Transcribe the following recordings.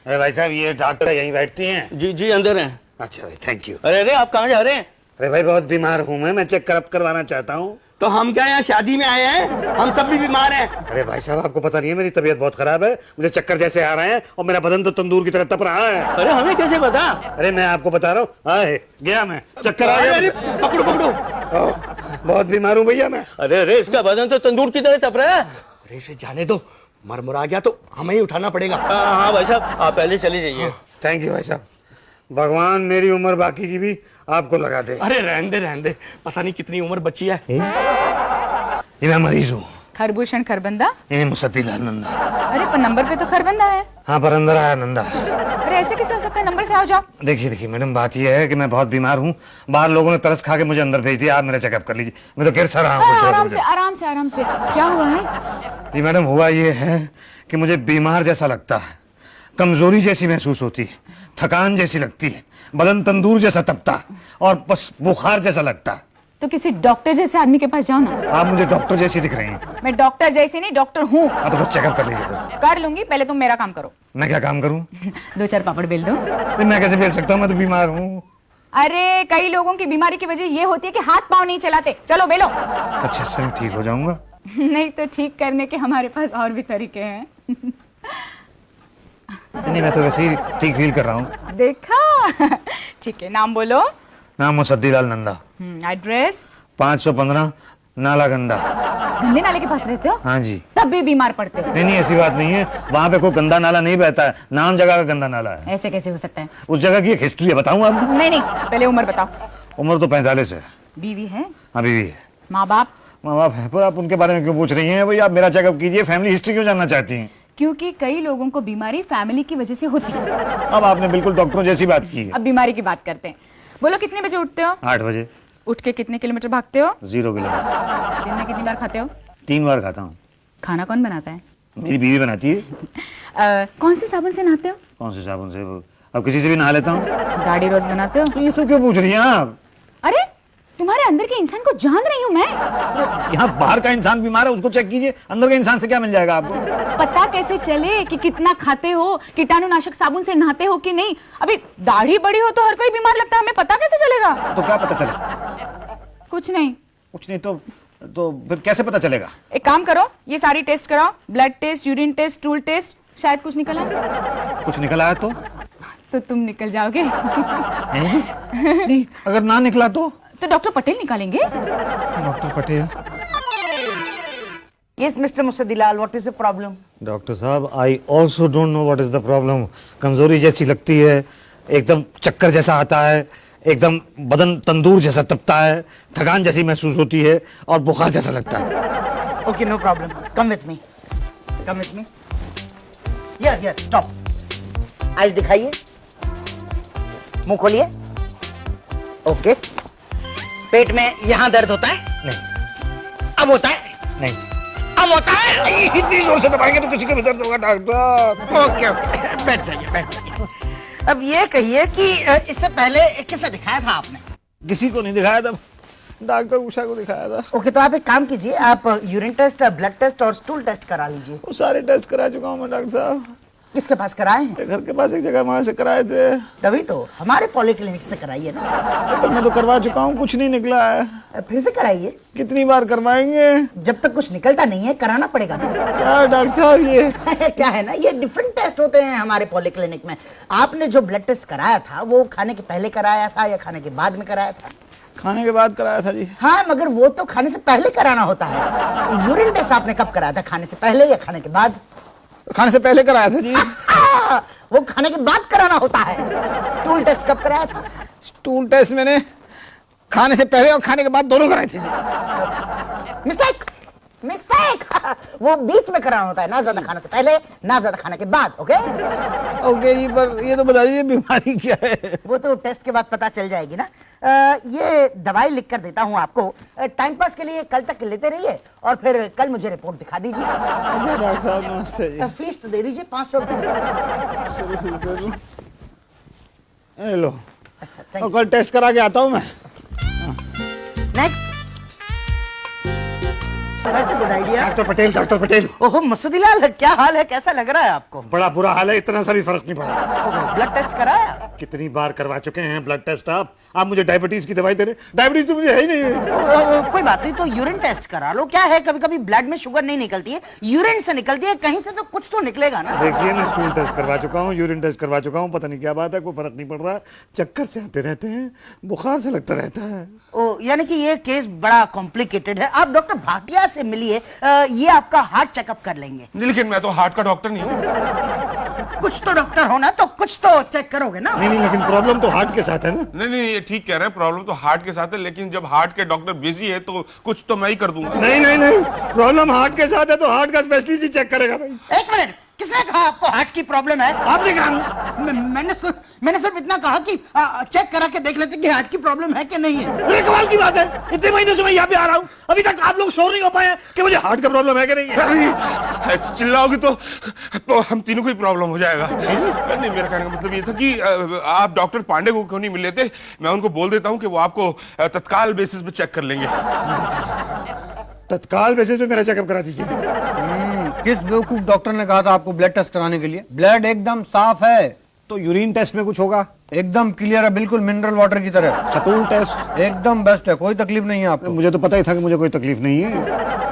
अरे भाई साहब, ये डॉक्टर यहीं बैठती हैं? जी जी अंदर हैं। अच्छा भाई, थैंक यू। अरे अरे आप कहाँ जा रहे हैं? अरे भाई, बहुत बीमार हूँ मैं चेकअप करवाना चाहता हूँ। तो हम क्या यहाँ शादी में आए हैं? हम सब भी बीमार हैं। अरे भाई साहब, आपको पता नहीं है, मेरी तबीयत बहुत खराब है, मुझे चक्कर जैसे आ रहे हैं और मेरा बदन तो तंदूर की तरह तप रहा है। अरे हमें कैसे पता? अरे मैं आपको बता रहा हूँ, आए गया मैं, चक्कर आ अरे गया। पकड़ो पकड़ो। बहुत बीमार हूँ भैया मैं। अरे अरे इसका बदन तो तंदूर की तरह तप रहा है। अरे इसे जाने दो, मरमुरा गया तो हमें ही उठाना पड़ेगा। हाँ भाई साहब, आप पहले चले जाइए। थैंक यू भाई साहब, भगवान मेरी उम्र बाकी की भी आपको लगा दे। अरे रहने दे, पता नहीं कितनी उम्र बची है। ये मैं मरीज हूँ। खरभूषण खरबंदा। ये मुसद्दीलाल नंदा। अरे पर नंबर पे तो खरबंदा है। हाँ, पर अंदर आया नंदा। अरे ऐसे कैसे हो सकता है? नंबर से आओ जाओ। देखिए मैडम, बात ये है कि मैं बहुत बीमार हूँ, बाहर लोगों ने तरस खा के मुझे अंदर भेज दिया। आप मेरा चेकअप कर लीजिए, मैं तो गिर सा रहा हूँ। आराम से आराम से आराम से। क्या हुआ है? जी मैडम, हुआ ये है कि मुझे बीमार जैसा लगता है, कमजोरी जैसी महसूस होती है, थकान जैसी लगती है, बदन तंदूर जैसा तपता है और बस बुखार जैसा लगता है। तो किसी डॉक्टर जैसे आदमी के पास जाओ ना। आप मुझे डॉक्टर जैसी दिख रही हैं। मैं डॉक्टर जैसी नहीं, डॉक्टर हूँ। हाँ, तो बस चेकअप कर लीजिए। कर लूंगी, पहले तुम मेरा काम करो। मैं क्या काम करूँ? 2-4 पापड़ बेल दो। मैं कैसे बेल सकता हूँ, मैं तो बीमार हूँ। अरे कई लोगों की बीमारी की वजह ये होती है कि हाथ पाँव नहीं चलाते। चलो बेलो। अच्छा सर, ठीक हो जाऊंगा। नहीं तो ठीक करने के हमारे पास और भी तरीके हैं। नहीं, मैं तो वैसे ही ठीक फील कर रहा हूँ। देखा? ठीक है, नाम बोलो। नाम मुसद्दीलाल नंदा। एड्रेस? 515 नाला गंदा। गंदे नाले के पास रहते हो? हाँ जी। तब भी बीमार पड़ते हो? नहीं, ऐसी बात नहीं है, वहाँ पे कोई गंदा नाला नहीं बहता है, नाम जगह का गंदा नाला है। ऐसे कैसे हो सकता है? उस जगह की एक हिस्ट्री है, बताऊँ आपको? नहीं, पहले उम्र बताओ। उम्र तो 45 है। बीवी है? अभी भी है। माँ बाप? माँ बाप है, पर आप उनके बारे में क्यों पूछ रही हैं? भाई आप मेरा चेकअप कीजिए, फैमिली हिस्ट्री क्यों जानना चाहती हैं? क्योंकि कई लोगों को बीमारी फैमिली की वजह से होती है। अब आपने बिल्कुल डॉक्टरों जैसी बात की है। अब बीमारी की बात करते हैं। बोलो, कितने बजे उठते हो? 8 बजे। उठ के कितने किलोमीटर भागते हो? 0 किलोमीटर। दिन में कितनी बार खाते हो? 3 बार खाता हूँ। खाना कौन बनाता है? मेरी बीवी बनाती है। कौन से साबुन से नहाते हो? कौन से साबुन से? अब किसी से भी नहा लेता हूँ। दाढ़ी रोज बनाते हो? तो ये सब क्यों पूछ रही हैं आप? अरे तुम्हारे अंदर के इंसान को जान रही हूँ मैं। यहाँ बाहर का इंसान बीमार है, उसको चेक कीजिए, अंदर के इंसान से क्या मिल जाएगा आपको? पता कैसे चले कि कितना खाते हो, कीटाणुनाशक साबुन से नहाते हो कि नहीं? अभी दाढ़ी बड़ी हो तो हर कोई बीमार लगता है, हमें पता कैसे चलेगा? तो क्या पता चले? कुछ नहीं। कुछ नहीं तो फिर कैसे पता चलेगा? एक काम करो, ये सारी टेस्ट कराओ। Blood test, urine test, stool test. शायद कुछ निकला। कुछ निकल आया तो तुम निकल जाओगे। नहीं, अगर ना निकला तो डॉक्टर पटेल निकालेंगे। Doctor Patel? Yes, Mr. Musadilal, what is the problem? Doctor साहब, I also don't know what is the problem. कमजोरी जैसी लगती है, एकदम चक्कर जैसा आता है, एकदम बदन तंदूर जैसा तपता है, थकान जैसी महसूस होती है और बुखार जैसा लगता है। Okay, no problem. Come with me. Come with me. Here, stop. Eyes दिखाइए, मुंह खोलिए। ओके। पेट में यहाँ दर्द होता है? नहीं। अब होता है? नहीं। अब होता है? इतनी जोर से दबाएंगे तो किसी को भी दर्द होगा डॉक्टर। ओके, बैठ जाइए। अब ये कहिए कि इससे पहले किसे दिखाया था आपने? किसी को नहीं दिखाया था, डॉक्टर उषा को दिखाया था। ओके, तो आप एक काम कीजिए, आप यूरिन टेस्ट, ब्लड टेस्ट और स्टूल टेस्ट करा लीजिए। वो सारे टेस्ट करा चुका हूँ मैं डॉक्टर साहब। किसके पास कराए हैं? घर के पास एक जगह, वहां से कराए थे। तभी तो हमारे पॉलिक्लिनिक से कराइए ना। तो मैं तो करवा चुका हूँ, कुछ नहीं निकला है। फिर से कराइए। कितनी बार करवाएंगे? जब तक कुछ निकलता नहीं है कराना पड़ेगा ना। क्या डॉक्टर साहब ये? क्या है ना, ये डिफरेंट टेस्ट होते हैं हमारे पॉलिक्लिनिक में। आपने जो ब्लड टेस्ट कराया था वो खाने के पहले कराया था या खाने के बाद में कराया था? खाने के बाद कराया था जी। हाँ, मगर वो तो खाने से पहले कराना होता है। यूरिन टेस्ट आपने कब कराया था, खाने से पहले या खाने के बाद? खाने से पहले कराया था जी। वो खाने के बाद कराना होता है। स्टूल टेस्ट कब कराया था? स्टूल टेस्ट मैंने खाने से पहले और खाने के बाद दोनों कराए थे जी। मिस्टेक। वो बीच में कराना होता है, ना ज्यादा खाने से पहले ना ज्यादा खाने के बाद। ओके जी, पर ये तो बता दीजिए बीमारी क्या है? वो तो टेस्ट के बाद पता चल जाएगी ना। ये दवाई लिख कर देता हूँ आपको, टाइम पास के लिए कल तक लेते रहिए और फिर कल मुझे रिपोर्ट दिखा दीजिए। डॉक्टर साहब नमस्ते जी। फीस तो दे दीजिए 500 रुपये। लो, और कल टेस्ट करा के आता हूँ मैं। Next. That's a good idea. Doctor Patel ओहो मसूदीलाल, क्या हाल है, कैसा लग रहा है आपको? बड़ा बुरा हाल है, इतना सा भी फर्क नहीं पड़ा। ब्लड टेस्ट कराया? कितनी बार करवा चुके हैं ब्लड टेस्ट। आप मुझे डायबिटीज की दवाई दे रहे। डायबिटीज तो मुझे है ही नहीं। कोई बात नहीं, तो यूरिन टेस्ट करा लो। क्या है, कभी कभी ब्लड में शुगर नहीं निकलती है, यूरिन से निकलती है, कहीं से तो कुछ तो निकलेगा ना। देखिए, मैं स्टूल टेस्ट करवा चुका हूँ, यूरिन टेस्ट करवा चुका हूँ, पता नहीं क्या बात है, कोई फर्क नहीं पड़ रहा। चक्कर से आते रहते हैं, बुखार से लगता रहता है। ओ, यानी कि ये केस बड़ा कॉम्प्लिकेटेड है। आप डॉक्टर भाटिया से मिलिए, ये आपका हार्ट चेकअप कर लेंगे। लेकिन मैं तो हार्ट का डॉक्टर नहीं हूँ। कुछ तो डॉक्टर होना, तो कुछ तो चेक करोगे ना। नहीं, लेकिन प्रॉब्लम तो हार्ट के साथ है ना। नहीं, ये ठीक कह रहे हैं, प्रॉब्लम तो हार्ट के साथ है, लेकिन जब हार्ट के डॉक्टर बिजी है तो कुछ तो मैं ही कर दूंगा। नहीं, प्रॉब्लम हार्ट के साथ है तो हार्ट का स्पेशलिस्ट ही चेक करेगा भाई। एक मिनट, किसने कहा आपको हार्ट की प्रॉब्लम है? आपने कहा। मैंने सिर्फ इतना कहा कि चेक करा के देख लेते कि हार्ट की प्रॉब्लम है कि नहीं है। अरे कमाल की बात है, इतने महीनों से मैं यहाँ पे आ रहा हूँ, अभी तक आप लोग श्योर नहीं हो पाए हैं कि मुझे हार्ट का प्रॉब्लम है कि नहीं है। अरे ऐसे चिल्लाओगे तो हम तीनों को ही प्रॉब्लम हो जाएगा। नहीं, मेरा कहने का मतलब ये था कि आप डॉक्टर पांडे को क्यों नहीं मिल लेते? मैं उनको बोल देता हूँ कि वो आपको तत्काल बेसिस पे चेक कर लेंगे। तत्काल बेसिस पे मेरा चेकअप करा दीजिए। किस बेवकूफ डॉक्टर ने कहा था आपको ब्लड टेस्ट कराने के लिए? ब्लड एकदम साफ है। तो यूरिन टेस्ट में कुछ होगा? एकदम क्लियर है, बिल्कुल मिनरल वाटर की तरह। स्टूल टेस्ट एकदम बेस्ट है, कोई तकलीफ नहीं है आपको। मुझे तो पता ही था कि मुझे कोई तकलीफ नहीं है।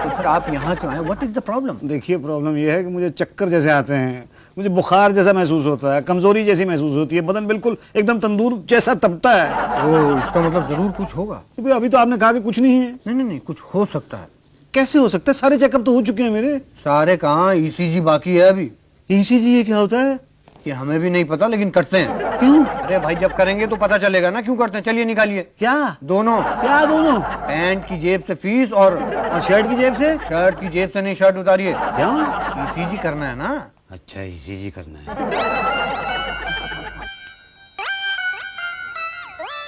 तो फिर आप यहाँ क्यों आए? What is the problem? देखिए, प्रॉब्लम यह है कि मुझे चक्कर जैसे आते हैं, मुझे बुखार जैसा महसूस होता है, कमजोरी जैसी महसूस होती है, बदन बिल्कुल एकदम तंदूर जैसा तपता है। ओ, इसका मतलब जरूर कुछ होगा। अभी तो आपने कहा कि कुछ नहीं है। नहीं, कुछ हो सकता है। कैसे हो सकता है? सारे चेकअप तो हो चुके हैं मेरे। सारे कहाँ, ईसीजी बाकी है अभी। ईसीजी ये क्या होता है? ये हमें भी नहीं पता, लेकिन करते हैं। क्यों? अरे भाई, जब करेंगे तो पता चलेगा ना क्यों करते हैं। चलिए निकालिए। क्या? दोनों। क्या दोनों? पैंट की जेब से फीस और शर्ट की जेब से? शर्ट की जेब से नहीं, शर्ट उतारिए। क्या? ईसीजी करना है ना। अच्छा, ईसीजी करना है।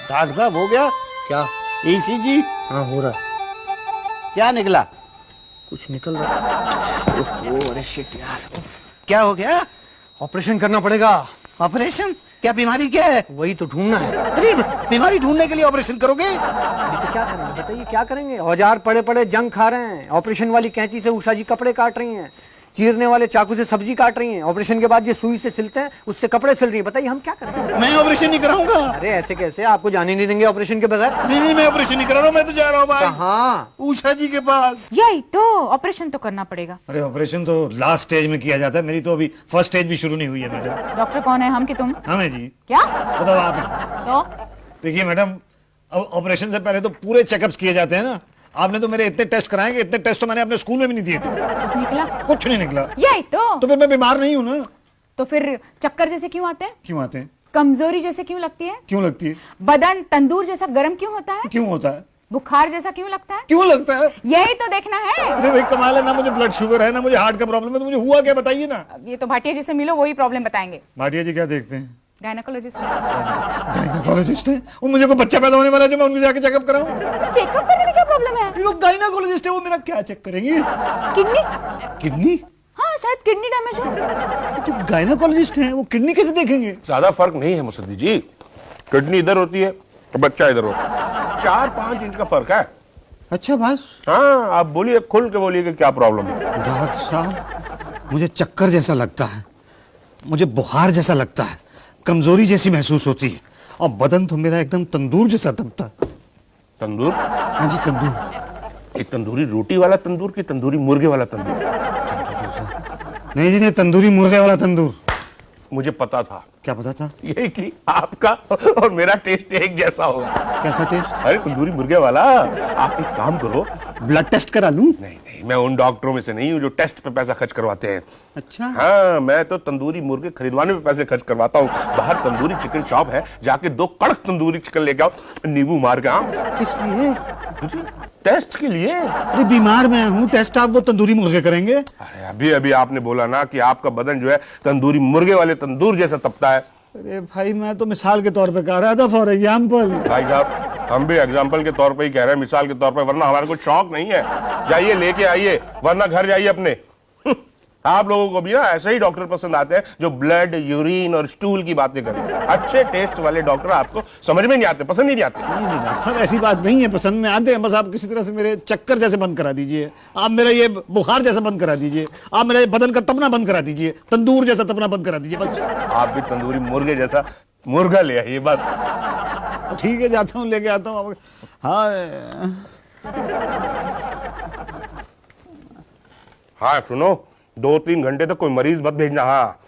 डॉक्टर साहब, हो गया क्या? ईसीजी? हाँ, हो रहा है। क्या निकला? कुछ निकल रहा है। अरे शिट यार, क्या हो गया? ऑपरेशन करना पड़ेगा। ऑपरेशन? क्या बीमारी क्या है? वही तो ढूंढना है। अरे बीमारी ढूंढने के लिए ऑपरेशन करोगे? अभी तो क्या करेंगे बताइए, क्या करेंगे? औजार पड़े पड़े जंग खा रहे हैं। ऑपरेशन वाली कैंची से उषा जी कपड़े काट रही हैं, चीरने वाले चाकू से सब्जी काट रही हैं। ऑपरेशन के बाद ये सुई से सिलते हैं, उससे कपड़े सिल रही है। बताइए हम क्या करें? मैं ऑपरेशन नहीं कराऊंगा। अरे ऐसे कैसे, आपको जाने नहीं देंगे ऑपरेशन के बगैर। नहीं, मैं ऑपरेशन नहीं करा रहा हूँ, मैं तो जा रहा हूँ भाई कहाँ? उषा जी के पास। यही तो, ऑपरेशन तो करना पड़ेगा। अरे ऑपरेशन तो लास्ट स्टेज में किया जाता है, मेरी तो अभी फर्स्ट स्टेज भी शुरू नहीं हुई है मैडम। डॉक्टर कौन है, हम कि तुम? हमें जी। क्या? बताओ आप। तो देखिए मैडम, अब ऑपरेशन से पहले तो पूरे चेकअप्स किए जाते हैं ना। आपने तो मेरे इतने टेस्ट कराएंगे, इतने टेस्ट तो मैंने अपने स्कूल में भी नहीं दिए थे। कुछ निकला? कुछ नहीं निकला। यही तो। तो फिर मैं बीमार नहीं हूँ ना। तो फिर चक्कर जैसे क्यों आते हैं? क्यों आते हैं? कमजोरी जैसे क्यों लगती है? क्यों लगती है? बदन तंदूर जैसा गर्म क्यों होता है? क्यों होता है? बुखार जैसा क्यों लगता है? क्यों लगता है? यही तो देखना है। अरे भाई कमाल है ना, मुझे ब्लड शुगर है ना मुझे हार्ट का प्रॉब्लम है, तो मुझे हुआ क्या बताइए ना। अब ये तो भाटिया जी से मिलो, वही प्रॉब्लम बताएंगे। भाटिया जी क्या देखते हैं? गायनेकोलॉजिस्ट। गायनेकोलॉजिस्ट है वो? मुझे कोई बच्चा पैदा होने वाला है जो मैं उनको जाके चेकअप कराऊं? चेकअप करने में क्या प्रॉब्लम है? वो गायनेकोलॉजिस्ट है, वो मेरा क्या चेक करेंगे? किडनी? किडनी? हाँ, शायद किडनी डैमेज हो। तो गायनेकोलॉजिस्ट हैं, वो किडनी कैसे देखेंगे? ज्यादा फर्क नहीं है मुसद्दी जी। किडनी इधर होती है तो बच्चा इधर होता है, 4-5 इंच का फर्क है। अच्छा बस। हाँ, आप बोलिए, खुल के बोलिए कि क्या प्रॉब्लम है। डॉक्टर साहब, मुझे चक्कर जैसा लगता है, मुझे बुखार जैसा लगता है, कमजोरी जैसी महसूस होती है, और बदन तो मेरा एकदम तंदूर जैसा तपता है। तंदूर? हाँ जी, तंदूर। एक तंदूरी रोटी वाला तंदूर की तंदूरी मुर्गे वाला तंदूर? नहीं जी नहीं, तंदूरी मुर्गे वाला तंदूर। मुझे पता था। क्या पता था? यही कि आपका और मेरा टेस्ट एक जैसा होगा। कैसा टेस्ट? अरे तंदूरी मुर्गे वाला। आप एक काम करो, ब्लड टेस्ट करा लूं? नहीं, मैं उन डॉक्टरों में से नहीं हूँ जो टेस्ट पे पैसा खर्च करवाते हैं। अच्छा। हाँ, मैं तो तंदूरी मुर्गे खरीदवाने पे पैसे खर्च करवाता हूँ। बाहर तंदूरी चिकन शॉप है, जाके 2 कड़क तंदूरी चिकन लेके आओ, नींबू मार के। किस लिए? टेस्ट के लिए। अरे बीमार मैं हूँ, टेस्ट आप वो तंदूरी मुर्गे करेंगे? अरे अभी अभी आपने बोला ना कि आपका बदन जो है तंदूरी मुर्गे वाले तंदूर जैसा तपता है। अरे भाई, मैं तो मिसाल के तौर पे कह रहा था, फॉर एग्जाम्पल। भाई साहब, हम भी एग्जाम्पल के तौर पे ही कह रहे हैं, मिसाल के तौर पे, वरना हमारे को शौक नहीं है। जाइए लेके आइए, वरना घर जाइए अपने। आप लोगों को भी ना ऐसे ही डॉक्टर पसंद आते हैं जो ब्लड, यूरिन और स्टूल की बातें करें। अच्छे टेस्ट वाले डॉक्टर आपको समझ में नहीं आते, पसंद ही नहीं आते। नहीं नहीं डॉक्टर साहब, ऐसी बात नहीं है, पसंद में आते हैं। बस आप किसी तरह से मेरे चक्कर जैसे बंद करा दीजिए, आप मेरा ये बुखार जैसा बंद करा दीजिए, आप मेरे बदन का तपना बंद करा दीजिए, तंदूर जैसा तपना बंद करा दीजिए बस। आप भी तंदूरी मुर्गे जैसा मुर्गा ले आइए बस। ठीक है, जाता हूँ, लेके आता हूँ। हाँ हाँ सुनो, 2-3 घंटे तक कोई मरीज मत भेजना। हाँ